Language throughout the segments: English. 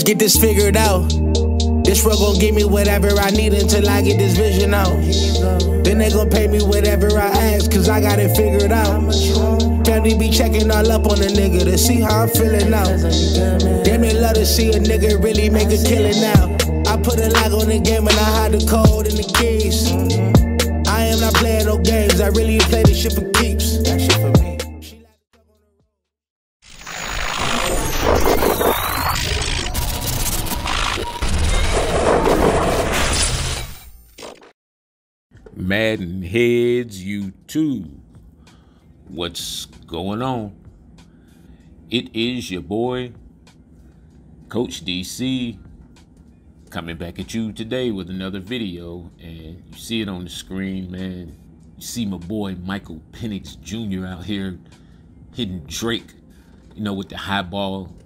just get this figured out. This world gon' give me whatever I need until I get this vision out. Then they gon' pay me whatever I ask, cause I got it figured out. Family be checking all up on a nigga to see how I'm feeling now. Damn, they love to see a nigga really make a killing now. I put a lock on the game and I hide the code and the keys. I am not playing no games, I really play this shit for keeps. That shit for me. MaddenHeadz YouTube. What's going on? It is your boy, Coach DC, coming back at you today with another video. And you see it on the screen, man. You see my boy Michael Penix Jr. out here hitting Drake, you know, with the high ball.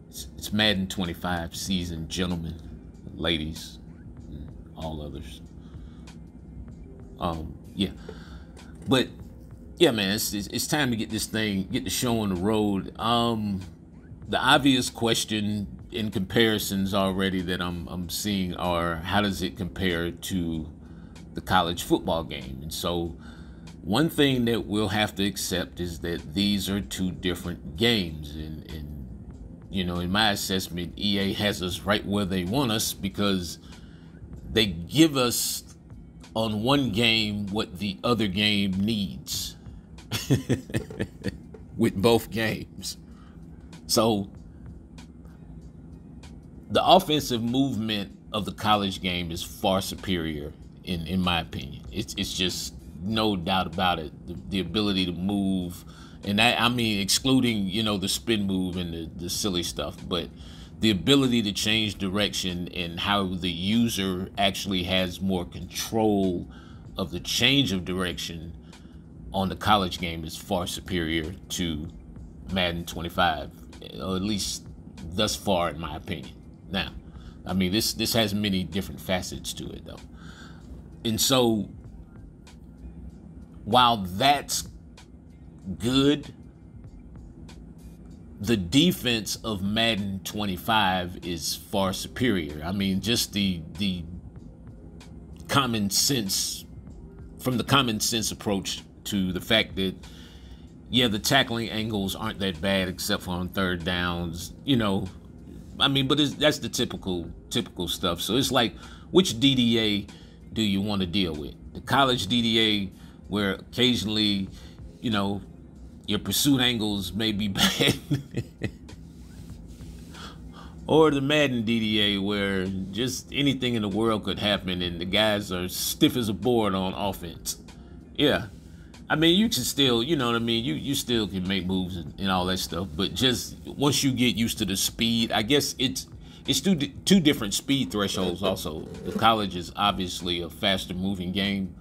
It's Madden 25 season, gentlemen, ladies, and all others. Yeah, but yeah, man, it's time to get this thing, get the show on the road. The obvious question in comparisons already that I'm seeing are, how does it compare to the college football game? And so one thing that we'll have to accept is that these are two different games. And you know, in my assessment, EA has us right where they want us, because they give us on one game what the other game needs with both games. So the offensive movement of the college game is far superior in my opinion. It's just no doubt about it. The ability to move, and that, I mean, excluding, you know, the spin move and the silly stuff, but the ability to change direction and how the user actually has more control of the change of direction on the college game is far superior to Madden 25, or at least thus far, in my opinion. Now, I mean, this has many different facets to it, though. And so, while that's good, the defense of Madden 25 is far superior. I mean, just the common sense, from the common sense approach to the fact that, yeah, the tackling angles aren't that bad except for on third downs, you know. I mean, but that's the typical stuff. So it's like, which DDA do you want to deal with? The college DDA, where occasionally, you know, your pursuit angles may be bad, or the Madden DDA, where just anything in the world could happen and the guys are stiff as a board on offense. Yeah, I mean, you can still, you know what I mean, you still can make moves and all that stuff, but just once you get used to the speed, I guess it's two different speed thresholds also. The college is obviously a faster moving game,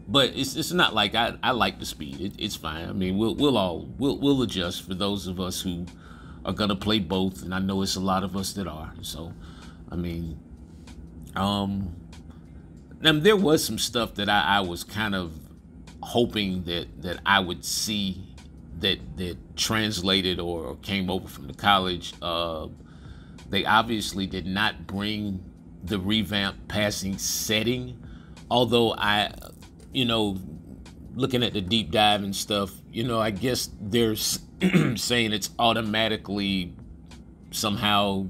but it's not like I like the speed. It's fine. I mean, we'll adjust for those of us who are gonna play both, and I know it's a lot of us that are. So, I mean, there was some stuff that I was kind of hoping that I would see that translated or came over from the college. They obviously did not bring the revamped passing setting, although you know, looking at the deep dive and stuff, you know, I guess they're saying it's automatically somehow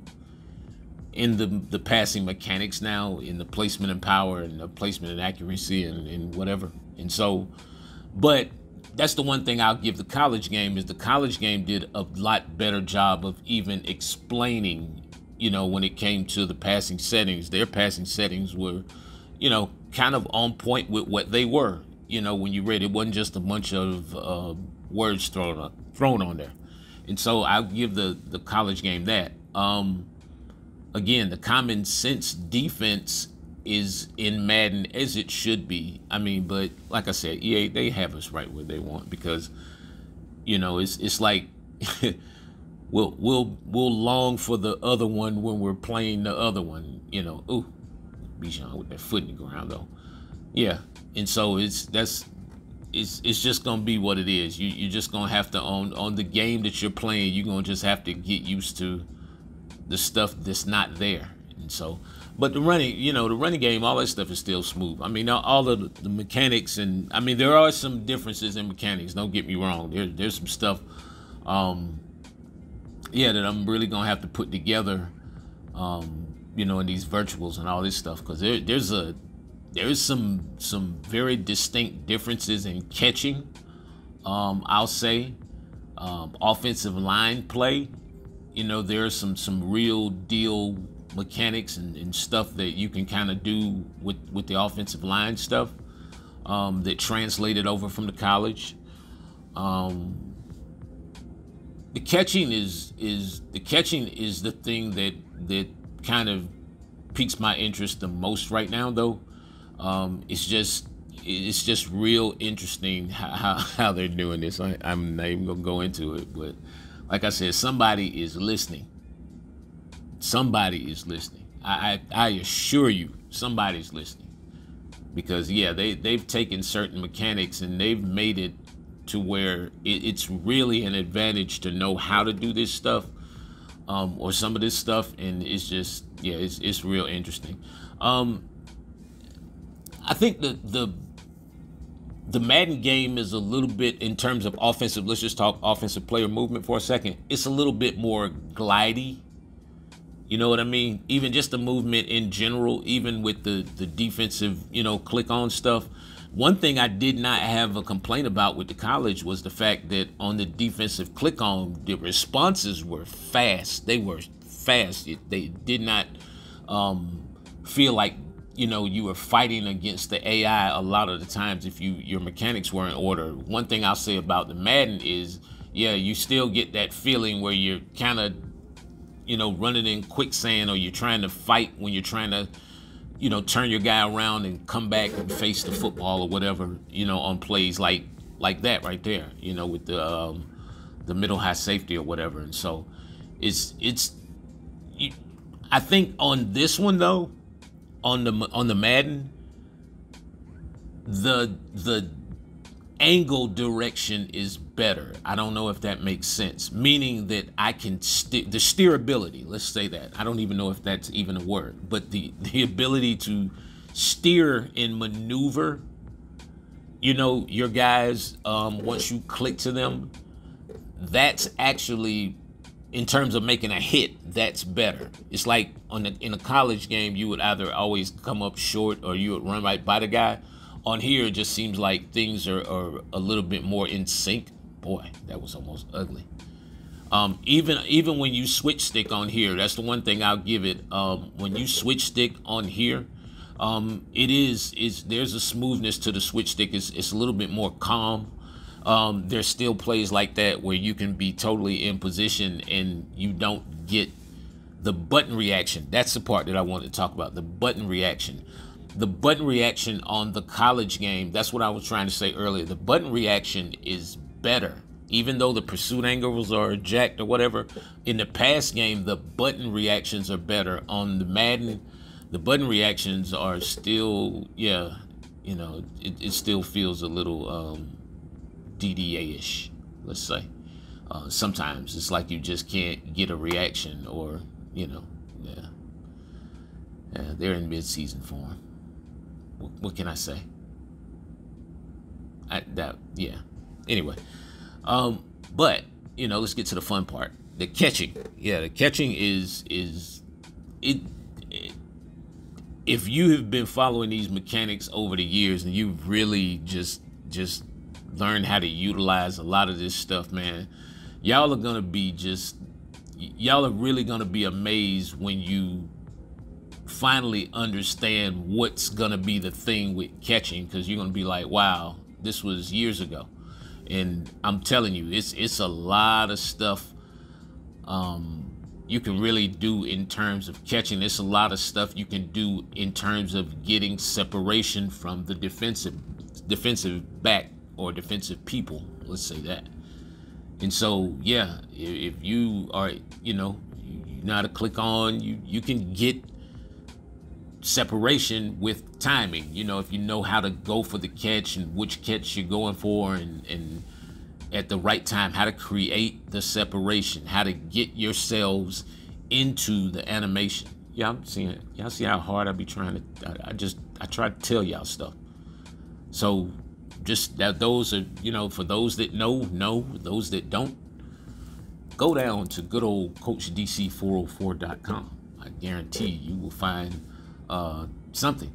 in the passing mechanics now, in the placement and power and the placement and accuracy and whatever. And so, but that's the one thing I'll give the college game, is the college game did a lot better job of even explaining, you know, when it came to the passing settings. Their passing settings were, you know, kind of on point with what they were. You know, when you read it, wasn't just a bunch of words thrown on there. And so I'll give the college game that. Again, the common sense defense is in Madden as it should be. I mean, but like I said, EA, they have us right where they want, because, you know, it's like we'll long for the other one when we're playing the other one. You know, ooh, Bijan with that foot in the ground though. Yeah, and so it's just gonna be what it is. You're just gonna have to, on the game that you're playing, you're gonna just have to get used to the stuff that's not there. And so, but the running game, all that stuff is still smooth. I mean, all of the mechanics, and I mean, there are some differences in mechanics. Don't get me wrong. There's some stuff, that I'm really gonna have to put together, in these virtuals and all this stuff, because there's some very distinct differences in catching. I'll say, offensive line play. There's some real deal mechanics and stuff that you can kind of do with the offensive line stuff, that translated over from the college. The catching is the thing that kind of piques my interest the most right now, though. It's just real interesting how they're doing this. I'm not even gonna go into it, but like I said, somebody is listening. Somebody is listening. I assure you, somebody's listening, because they've taken certain mechanics and they've made it to where it's really an advantage to know how to do this stuff, or some of this stuff, and it's just it's real interesting. I think the Madden game is a little bit, in terms of offensive, let's just talk offensive player movement for a second. It's a little bit more glidey. You know what I mean? Even just the movement in general, even with the defensive, click on stuff. One thing I did not have a complaint about with the college was the fact that on the defensive click on, the responses were fast. They were fast. They did not feel like, you were fighting against the AI a lot of the times if your mechanics were in order. One thing I'll say about the Madden is, you still get that feeling where you're kind of, running in quicksand, or you're trying to fight when you're trying to, turn your guy around and come back and face the football or whatever, on plays like that right there, with the middle high safety or whatever. And so I think on this one though, on the Madden, the angle direction is better. I don't know if that makes sense, meaning that I can the steerability, let's say that. I don't even know if that's even a word, but the ability to steer and maneuver, your guys, once you click to them, that's actually, in terms of making a hit, that's better. It's like in a college game, you would either always come up short or you would run right by the guy. On here, it just seems like things are a little bit more in sync. Boy, that was almost ugly. Even when you switch stick on here, that's the one thing I'll give it. When you switch stick on here, there's a smoothness to the switch stick. It's a little bit more calm. There's still plays like that where you can be totally in position and you don't get the button reaction. That's the part that I wanted to talk about, the button reaction. The button reaction on the college game, that's what I was trying to say earlier. The button reaction is better. Even though the pursuit angles are jacked or whatever, in the pass game, the button reactions are better. On the Madden, the button reactions are still, it still feels a little DDA-ish, let's say. Sometimes it's like you just can't get a reaction, or, they're in mid-season form. What can I say? Anyway, but let's get to the fun part. The catching. The catching is it. If you have been following these mechanics over the years and you've really just learned how to utilize a lot of this stuff, man, y'all are really gonna be amazed when you finally understand what's gonna be the thing with catching, because you're gonna be like, wow, this was years ago. And I'm telling you, it's a lot of stuff you can really do in terms of catching. It's a lot of stuff you can do in terms of getting separation from the defensive back or defensive people, let's say that. And so if you are, you know how to click on, you can get separation with timing. If you know how to go for the catch and which catch you're going for, and at the right time, how to create the separation, how to get yourselves into the animation. Yeah, I'm seeing it. Y'all see how hard I be trying to, I try to tell y'all stuff. So just that, those are, you know, for those that know, those that don't, go down to good old CoachDC404.com. I guarantee you will find something.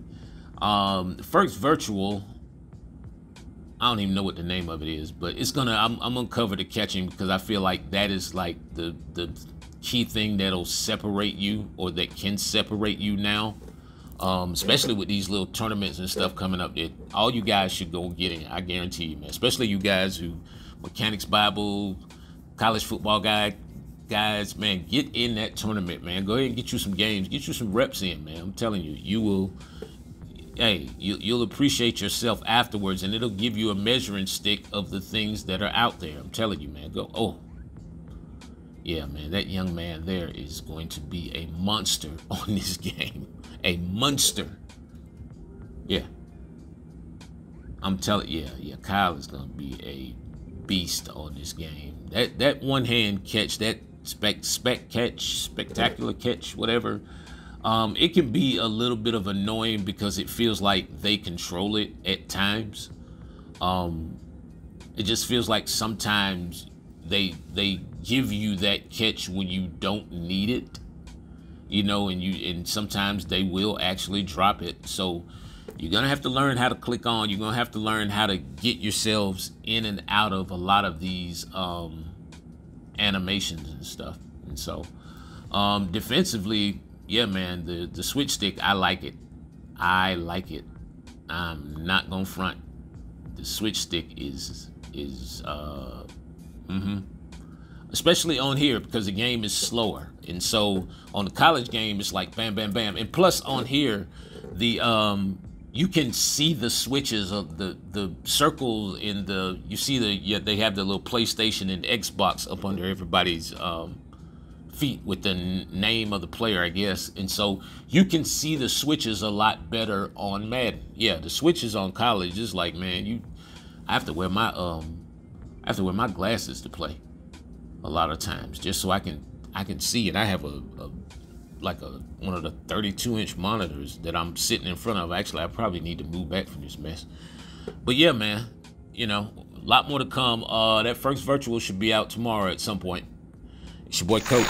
The first virtual, I don't even know what the name of it is, but it's gonna, I'm gonna cover the catching, because I feel like that is like the key thing that'll separate you, or that can separate you now, especially with these little tournaments and stuff coming up. That all you guys should go get in. I guarantee you, man. Especially you guys who Mechanics Bible, college football guys, man, get in that tournament, man. Go ahead and get you some games, get you some reps in, man. I'm telling you, you will. Hey, you'll appreciate yourself afterwards, and it'll give you a measuring stick of the things that are out there. I'm telling you, man. Go. Oh, yeah, man. That young man there is going to be a monster on this game. A monster. Yeah. I'm telling you, yeah. Kyle is going to be a beast on this game. That one hand catch, that spectacular catch, whatever. It can be a little bit of annoying because it feels like they control it at times. It just feels like sometimes they give you that catch when you don't need it, you know, and sometimes they will actually drop it. So you're gonna have to learn how to click on. You're gonna have to learn how to get yourselves in and out of a lot of these animations and stuff. And so defensively, yeah, man, the switch stick, I like it. I like it. I'm not gonna front. The switch stick is especially on here, because the game is slower. And so on the college game, it's like bam, bam, bam. And plus on here, the you can see the switches of the circle in the, you see they have the little PlayStation and Xbox up under everybody's feet with the name of the player, I guess. And so you can see the switches a lot better on Madden. Yeah, the switches on college is like, man, I have to wear my glasses to play a lot of times, just so I can see it. I have one of the 32-inch monitors that I'm sitting in front of. Actually, I probably need to move back from this mess. But yeah, man, you know, a lot more to come. That first virtual should be out tomorrow at some point. It's your boy Coach.